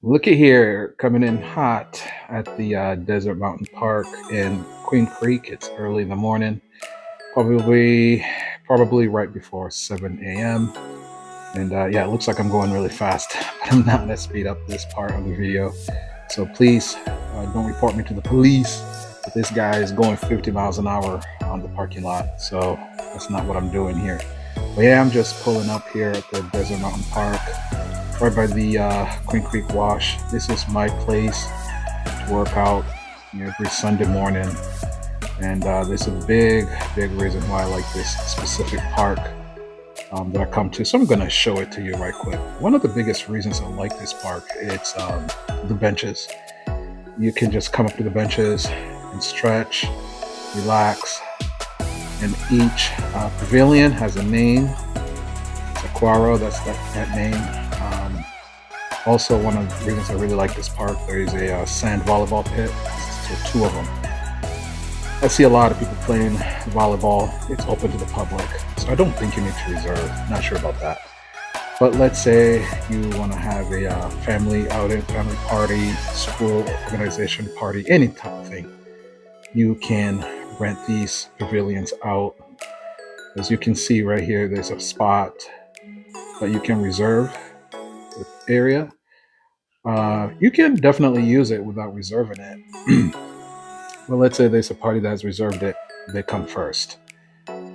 Looky here, coming in hot at the Desert Mountain Park in Queen Creek. It's early in the morning, probably right before 7 a.m. And yeah, it looks like I'm going really fast, but I'm not gonna speed up this part of the video. So please don't report me to the police. But this guy is going 50 miles an hour on the parking lot, so that's not what I'm doing here. But yeah, I'm just pulling up here at the Desert Mountain Park right by the Queen Creek Wash. This is my place to work out every Sunday morning, and there's a big reason why I like this specific park that I come to. So I'm going to show it to you right quick. One of the biggest reasons I like this park, it's the benches. You can just come up to the benches and stretch, relax, and each pavilion has a name. Saguaro, that's that name. Also, one of the reasons I really like this park, there is a sand volleyball pit. So two of them. I see a lot of people playing volleyball. It's open to the public, so I don't think you need to reserve. Not sure about that. But let's say you want to have a family outing, family party, school organization party, any type of thing. You can rent these pavilions out. As you can see right here, there's a spot that you can reserve the area. You can definitely use it without reserving it. Well, let's say there's a party that has reserved it, they come first.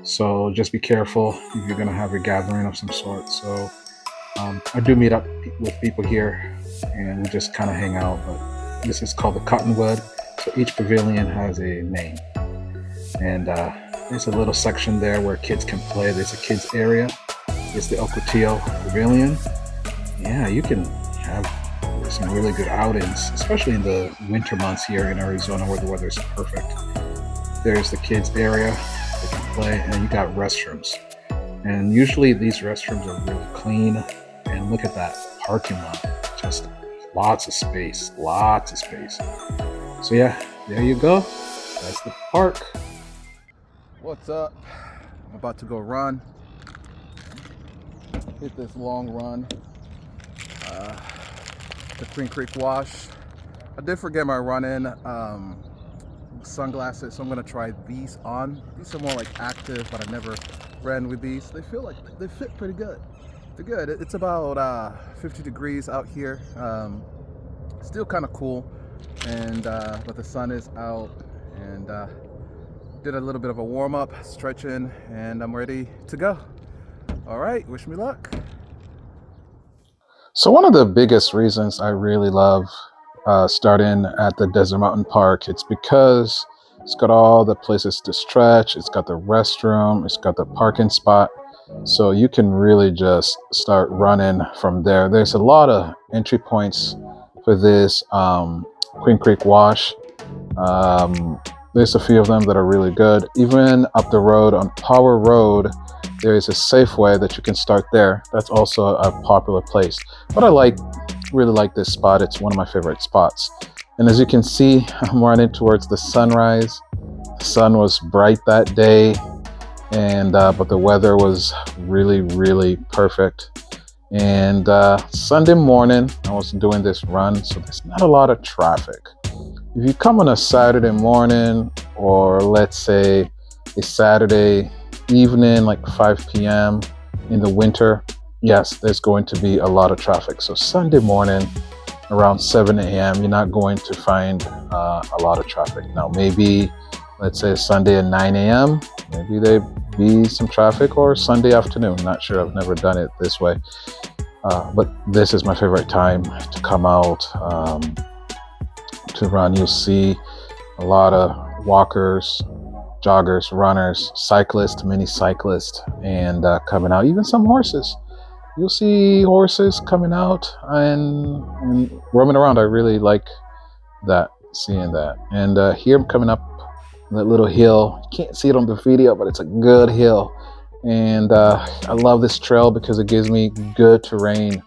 So just be careful if you're going to have a gathering of some sort. So I do meet up with people here and we just kind of hang out. But this is called the Cottonwood. So each pavilion has a name. And there's a little section there where kids can play. There's a kids area. It's the Ocotillo Pavilion. Yeah, you can have some really good outings, especially in the winter months here in Arizona where the weather is perfect. There's the kids area, they can play, and you got restrooms. And usually these restrooms are really clean. And look at that parking lot, just lots of space, lots of space. So yeah, there you go. That's the park. What's up? I'm about to go run. Hit this long run. The Queen Creek Wash. I did forget my run-in sunglasses, so I'm gonna try these on. These are more like active, but I never ran with these. They feel like they fit pretty good. They're good. It's about 50 degrees out here. Still kind of cool, and but the sun is out, and did a little bit of a warm-up, stretching, and I'm ready to go. All right, wish me luck. So one of the biggest reasons I really love starting at the Desert Mountain Park, it's because it's got all the places to stretch, it's got the restroom, it's got the parking spot. So you can really just start running from there. There's a lot of entry points for this Queen Creek Wash. There's a few of them that are really good. Even up the road on Power Road, there is a Safeway that you can start there. That's also a popular place. But really like this spot. It's one of my favorite spots. And as you can see, I'm running towards the sunrise. The sun was bright that day, and but the weather was really perfect. And Sunday morning, I was doing this run, so there's not a lot of traffic. If you come on a Saturday morning, or let's say a Saturday evening, like 5 p.m. in the winter, yes, there's going to be a lot of traffic. So Sunday morning around 7 a.m., you're not going to find a lot of traffic. Now, maybe, let's say Sunday at 9 a.m., maybe there be some traffic, or Sunday afternoon. Not sure, I've never done it this way. But this is my favorite time to come out to run. You'll see a lot of walkers, joggers, runners, cyclists, mini cyclists, and coming out, even some horses. You'll see horses coming out and roaming around. I really like that, seeing that. And here I'm coming up that little hill. You can't see it on the video, but it's a good hill. And I love this trail because it gives me good terrain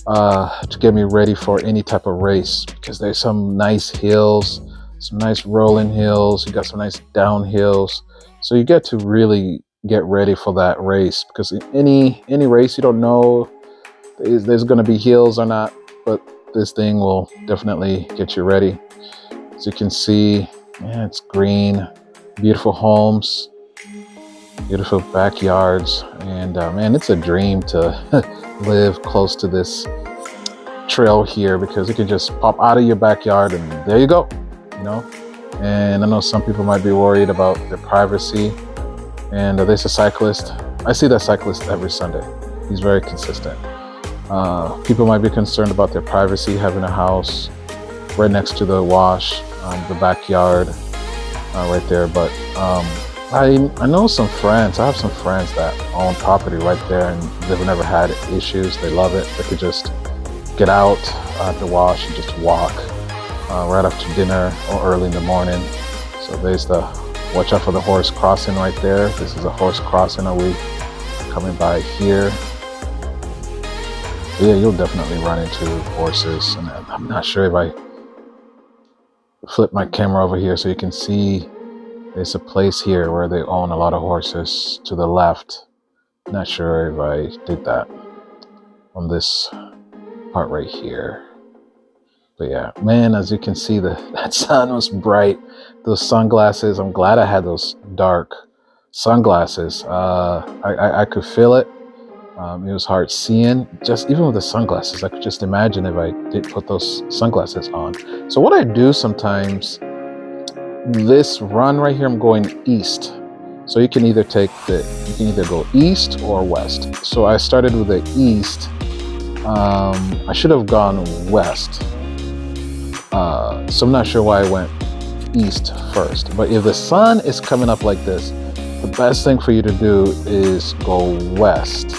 to get me ready for any type of race, because there's some nice hills, some nice rolling hills, you got some nice downhills, so you get to really get ready for that race, because in any race you don't know if there's going to be hills or not, but this thing will definitely get you ready. As you can see, yeah, it's green, beautiful homes, beautiful backyards, and man, it's a dream to live close to this trail here, because you can just pop out of your backyard and there you go, you know. And I know some people might be worried about their privacy, and there's a cyclist. I see that cyclist every Sunday. He's very consistent. People might be concerned about their privacy, having a house right next to the wash, the backyard right there. But I know some friends. I have some friends that own property right there, and they've never had issues. They love it. They could just get out at the wash and just walk right after dinner or early in the morning. So there's the watch out for the horse crossing right there. This is a horse crossing. Are we coming by here? Yeah, you'll definitely run into horses. And I'm not sure if I flip my camera over here so you can see there's a place here where they own a lot of horses to the left. Not sure if I did that on this part right here. But yeah, man, as you can see, that sun was bright. Those sunglasses, I'm glad I had those dark sunglasses. I could feel it. It was hard seeing, just even with the sunglasses. I could just imagine if I did put those sunglasses on. So what I do sometimes, this run right here, I'm going east. So you can either go east or west. So I started with the east. I should have gone west. So I'm not sure why I went east first. But if the sun is coming up like this, the best thing for you to do is go west,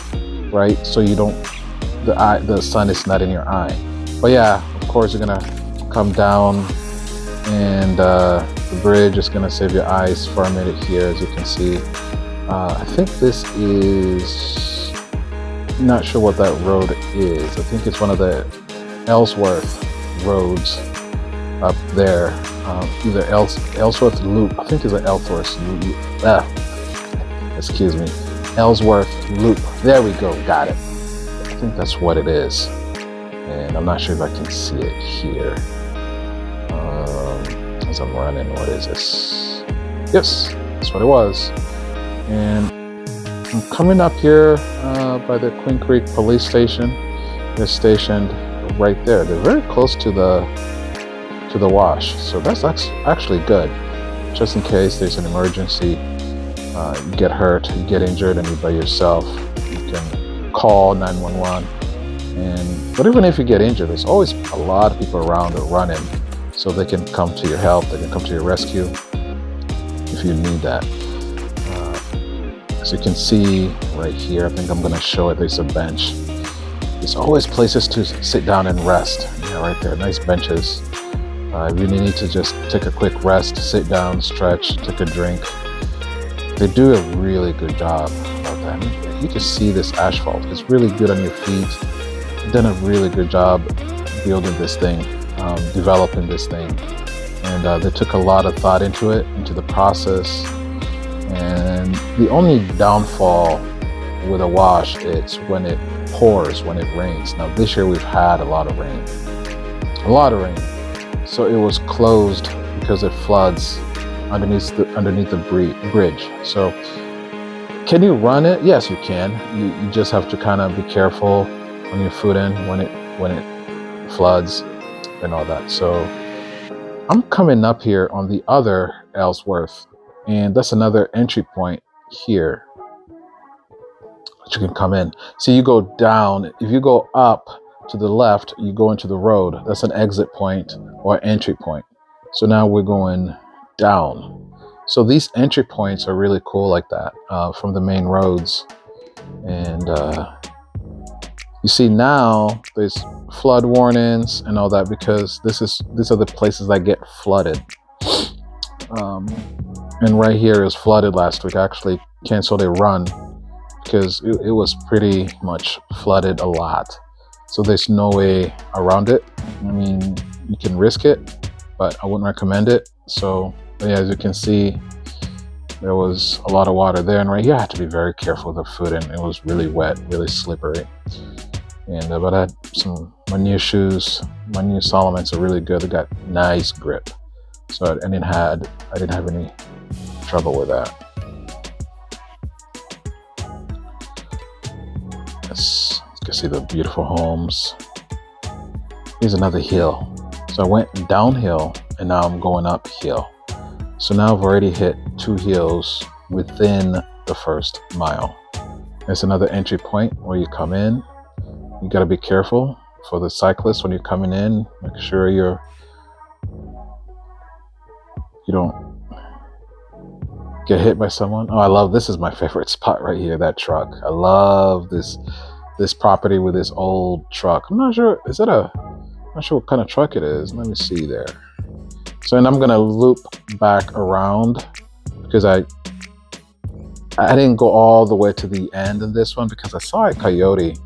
right? So you don't, the sun is not in your eye. But yeah, of course you're gonna come down, and the bridge is gonna save your eyes for a minute here, as you can see. I think this is, not sure what that road is. I think it's one of the Ellsworth roads up there. Either Ellsworth Loop. I think it's an Ellsworth Loop. Excuse me. Ellsworth Loop. There we go. Got it. I think that's what it is. And I'm not sure if I can see it here. As I'm running, what is this? Yes, that's what it was. And I'm coming up here by the Queen Creek Police Station. They're stationed right there. They're very close to the wash, so that's actually good. Just in case there's an emergency, you get hurt, you get injured, and you're by yourself, you can call 911. But even if you get injured, there's always a lot of people around or running, so they can come to your help. They can come to your rescue if you need that. As you can see right here, I think I'm going to show it. There's a bench. There's always places to sit down and rest. Yeah, right there, nice benches. If you need to just take a quick rest, sit down, stretch, take a drink. They do a really good job about that. You can see this asphalt. It's really good on your feet. They've done a really good job building this thing, developing this thing. And they took a lot of thought into it, into the process. And the only downfall with a wash is when it pours, when it rains. Now this year we've had a lot of rain. So it was closed because it floods underneath the bridge. So can you run it? Yes, you can. You just have to kind of be careful on your footing when it floods and all that. So I'm coming up here on the other Ellsworth, and that's another entry point here that you can come in. So you go down. If you go up to the left, you go into the road. That's an exit point or entry point. So now we're going down. So these entry points are really cool like that, from the main roads. And you see now there's flood warnings and all that, because these are the places that get flooded. And right here is flooded last week. I actually canceled a run because it was pretty much flooded a lot. So there's no way around it. I mean, you can risk it, but I wouldn't recommend it. So yeah, as you can see, there was a lot of water there. And right here, I had to be very careful with the footing. It was really wet, really slippery. And but I had my new shoes, my new Salomons are really good. They got nice grip, so I didn't have any trouble with that. Yes, you can see the beautiful homes. Here's another hill. So I went downhill and now I'm going uphill. So now I've already hit 2 hills within the first mile. There's another entry point where you come in. You got to be careful for the cyclists when you're coming in. Make sure you don't get hit by someone. Oh, I love, this is my favorite spot right here, that truck. I love this property with this old truck. I'm not sure what kind of truck it is. Let me see there. So, and I'm gonna loop back around because I didn't go all the way to the end of this one because I saw a coyote,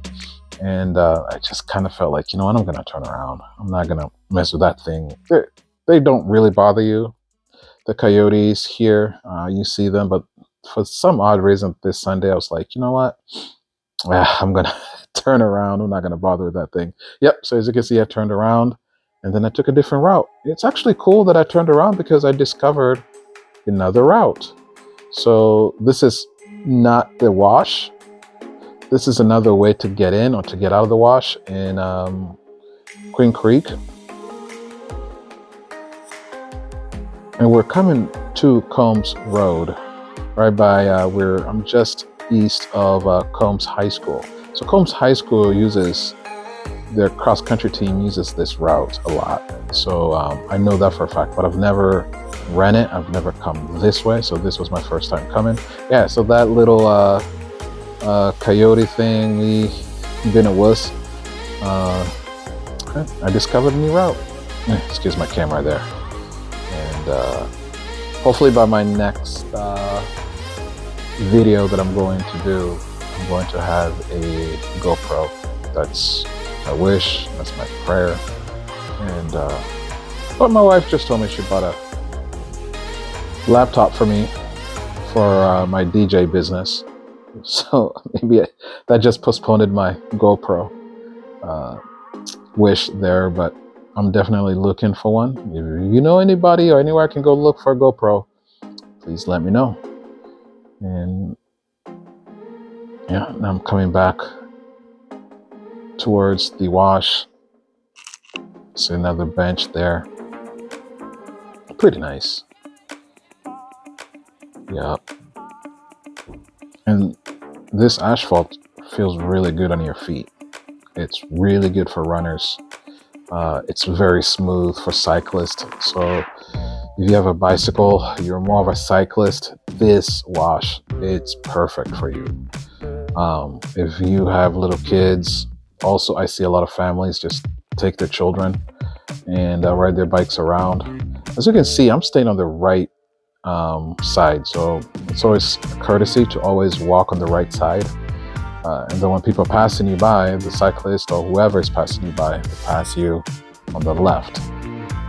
and I just kind of felt like, you know what, I'm gonna turn around. I'm not gonna mess with that thing. They don't really bother you, the coyotes here. You see them, but for some odd reason this Sunday I was like, you know what, I'm gonna turn around. I'm not gonna bother with that thing. Yep, so as you can see, I turned around and then I took a different route. It's actually cool that I turned around because I discovered another route. So this is not the wash. This is another way to get in or to get out of the wash in Queen Creek. And we're coming to Combs Road, right by I'm just east of Combs High School. So Combs High School their cross-country team uses this route a lot. So I know that for a fact, but I've never ran it. I've never come this way. So this was my first time coming. Yeah, so that little coyote thing, been a wuss. I discovered a new route. Excuse my camera there. And hopefully by my next video that I'm going to do, I'm going to have a GoPro. That's my wish, that's my prayer. And but my wife just told me she bought a laptop for me for my DJ business. So maybe that just postponed my GoPro wish there, but I'm definitely looking for one. If you know anybody or anywhere I can go look for a GoPro, please let me know. And yeah, now I'm coming back towards the wash. See another bench there. Pretty nice. Yeah. And this asphalt feels really good on your feet. It's really good for runners. It's very smooth for cyclists. So if you have a bicycle, you're more of a cyclist, this wash, it's perfect for you. If you have little kids, also I see a lot of families just take their children and ride their bikes around. As you can see, I'm staying on the right side, so it's always a courtesy to always walk on the right side. And then when people are passing you by, the cyclist or whoever is passing you by, they pass you on the left.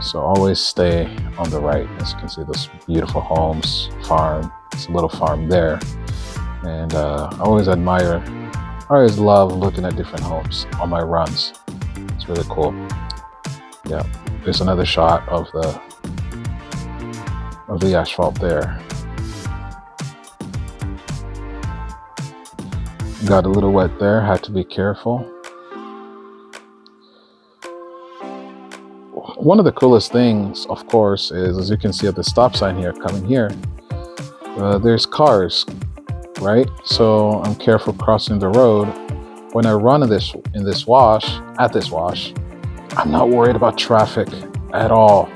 So always stay on the right. As you can see, this beautiful homes, farm. It's a little farm there. And I always love looking at different homes on my runs. It's really cool. Yeah, there's another shot of the asphalt there. Got a little wet there, had to be careful. One of the coolest things, of course, is, as you can see at the stop sign here, coming here, there's cars, right? So I'm careful crossing the road. When I run in this wash, I'm not worried about traffic at all.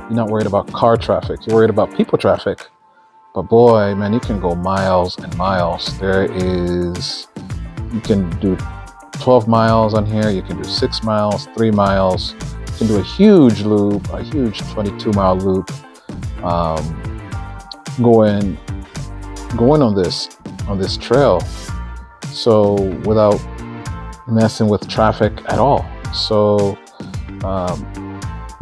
You're not worried about car traffic. You're worried about people traffic. But boy, man, you can go miles and miles. You can do 12 miles on here. You can do 6 miles, 3 miles. You can do a huge loop, a huge 22-mile loop, going on this trail. So without messing with traffic at all. So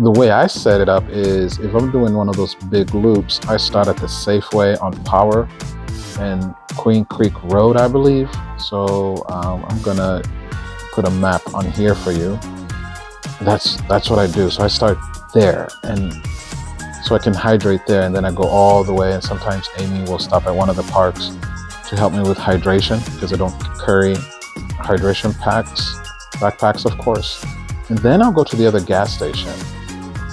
the way I set it up is, if I'm doing one of those big loops, I start at the Safeway on Power and Queen Creek Road, I believe. So I'm gonna put a map on here for you. that's what I do. So I start there, and so I can hydrate there, and then I go all the way. And sometimes Amy will stop at one of the parks to help me with hydration, because I don't carry hydration backpacks, of course. And then I'll go to the other gas station,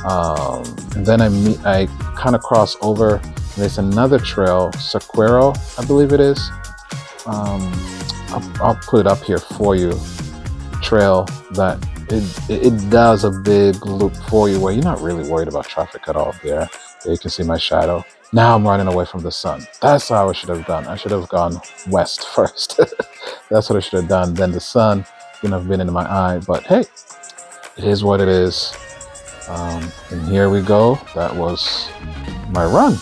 and then I kind of cross over. There's another trail, Sequero, I believe it is. I'll put it up here for you. Trail that it does a big loop for you, where you're not really worried about traffic at all. There you can see my shadow. Now I'm running away from the sun. That's how I should have done. I should have gone west first. That's what I should have done. Then the sun wouldn't have been in my eye. But hey, it is what it is. And here we go. That was my run.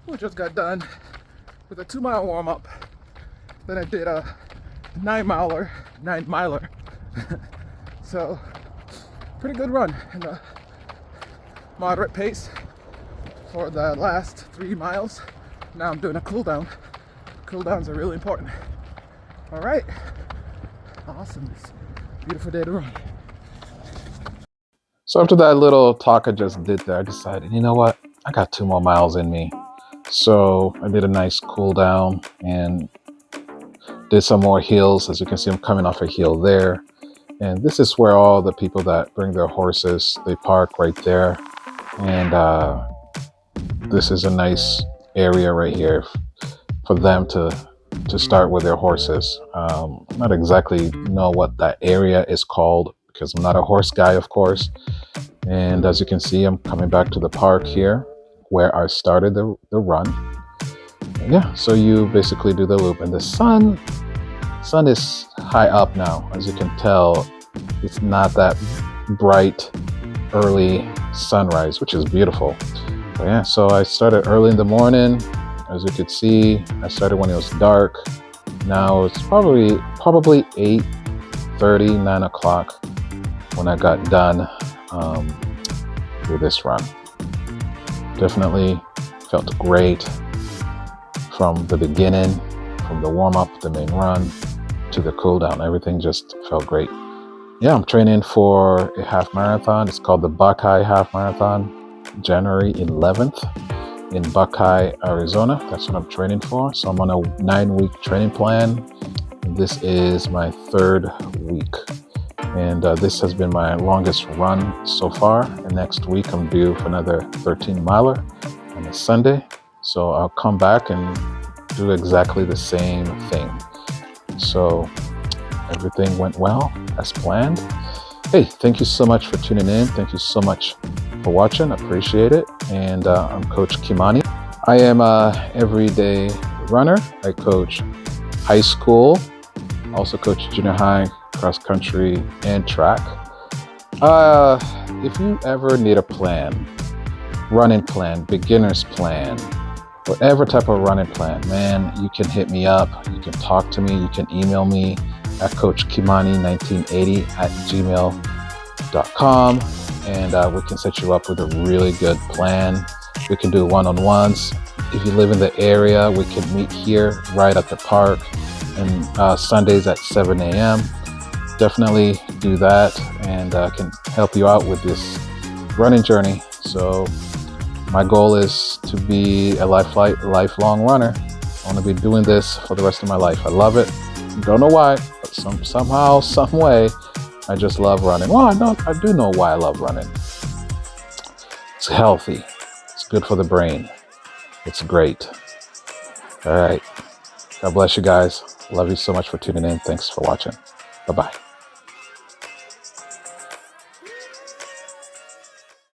We just got done with a 2-mile warm-up. Then I did a 9-miler. So pretty good run, and a moderate pace for the last 3 miles. Now I'm doing a cool down. Cool downs are really important. All right, awesome. It's a beautiful day to run. So after that little talk I just did there, I decided, you know what, I got 2 more miles in me. So I did a nice cool down and did some more hills. As you can see, I'm coming off a hill there. And this is where all the people that bring their horses, they park right there. And this is a nice area right here for them to start with their horses. Not exactly know what that area is called, because I'm not a horse guy, of course. And as you can see, I'm coming back to the park here where I started the run. Yeah, so you basically do the loop, and the sun is high up now. As you can tell, it's not that bright early sunrise, which is beautiful. But yeah, so I started early in the morning. As you could see, I started when it was dark. Now it's probably 8:30, 9 o'clock when I got done with this run. Definitely felt great from the beginning, from the warm-up, the main run, to the cool down. Everything just felt great. Yeah, I'm training for a half marathon. It's called the Buckeye Half Marathon, January 11th in Buckeye, Arizona. That's what I'm training for. So I'm on a 9-week training plan. This is my 3rd week. And this has been my longest run so far. And next week I'm due for another 13-miler on a Sunday. So I'll come back and do exactly the same thing. So everything went well as planned. Hey, thank you so much for tuning in. Thank you so much for watching. Appreciate it. And I'm Coach Kimani. I am a everyday runner. I coach high school, also coach junior high, cross country, and track. If you ever need a plan, running plan, beginner's plan, whatever type of running plan, man, you can hit me up. You can talk to me. You can email me at coachkimani1980@gmail.com, and we can set you up with a really good plan. We can do one-on-ones. If you live in the area, we can meet here right at the park, and Sundays at 7 a.m. Definitely do that, and can help you out with this running journey. So my goal is to be a lifelong runner. I want to be doing this for the rest of my life. I love it. Don't know why, but somehow, some way, I just love running. Well, I do know why I love running. It's healthy. It's good for the brain. It's great. All right. God bless you guys. Love you so much for tuning in. Thanks for watching. Bye-bye.